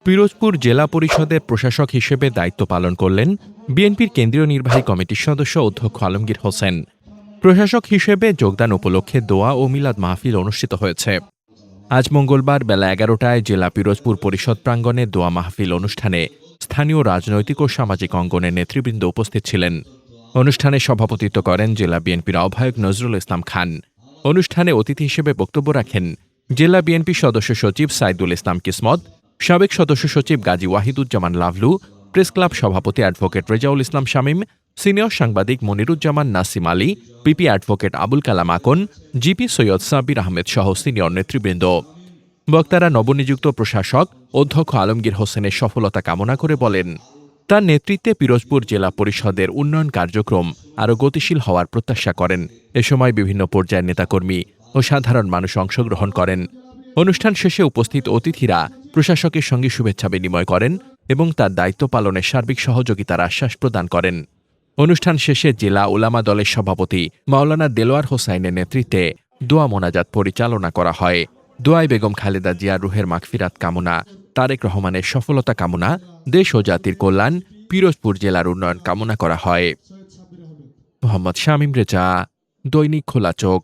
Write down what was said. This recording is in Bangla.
পিরোজপুর জেলা পরিষদের প্রশাসক হিসেবে দায়িত্ব পালন করলেন বিএনপির কেন্দ্রীয় নির্বাহী কমিটির সদস্য অধ্যক্ষ আলমগীর হোসেন। প্রশাসক হিসেবে যোগদান উপলক্ষে দোয়া ও মিলাদ মাহফিল অনুষ্ঠিত হয়েছে। আজ মঙ্গলবার বেলা ১১টায় জেলা পিরোজপুর পরিষদ প্রাঙ্গণে দোয়া মাহফিল অনুষ্ঠানে স্থানীয় রাজনৈতিক ও সামাজিক অঙ্গনের নেতৃবৃন্দ উপস্থিত ছিলেন। অনুষ্ঠানে সভাপতিত্ব করেন জেলা বিএনপির আহ্বায়ক নজরুল ইসলাম খান। অনুষ্ঠানে অতিথি হিসেবে বক্তব্য রাখেন জেলা বিএনপি সদস্য সচিব সাইদুল ইসলাম কিসমত, সাবেক সদস্য সচিব গাজী ওয়াহিদুজ্জামান লাভলু, প্রেস ক্লাব সভাপতি অ্যাডভোকেট রেজাউল ইসলাম শামীম, সিনিয়র সাংবাদিক মনিরুজ্জামান নাসিম আলী, পিপি অ্যাডভোকেট আবুল কালাম আকন, জিপি সৈয়দ সাব্বির আহমেদ সহ সিনিয়র নেতৃবৃন্দ। বক্তারা নবনিযুক্ত প্রশাসক অধ্যক্ষ আলমগীর হোসেনের সফলতা কামনা করে বলেন, তার নেতৃত্বে পিরোজপুর জেলা পরিষদের উন্নয়ন কার্যক্রম আরও গতিশীল হওয়ার প্রত্যাশা করেন। এ সময় বিভিন্ন পর্যায়ের নেতাকর্মী ও সাধারণ মানুষ অংশগ্রহণ করেন। অনুষ্ঠান শেষে উপস্থিত অতিথিরা প্রশাসকের সঙ্গে শুভেচ্ছা বিনিময় করেন এবং তার দায়িত্ব পালনে সার্বিক সহযোগিতার আশ্বাস প্রদান করেন। অনুষ্ঠান শেষে জেলা উলামা দলের সভাপতি মাওলানা দেলোয়ার হোসাইনের নেতৃত্বে দোয়া মোনাজাত পরিচালনা করা হয়। দোয়ায় বেগম খালেদা জিয়ার রুহের মাগফিরাত কামনা, তারেক রহমানের সফলতা কামনা, দেশ ও জাতির কল্যাণ, পিরোজপুর জেলার উন্নয়ন কামনা করা হয়। মোহাম্মদ শামীম রেজা, দৈনিক খোলা চোখ।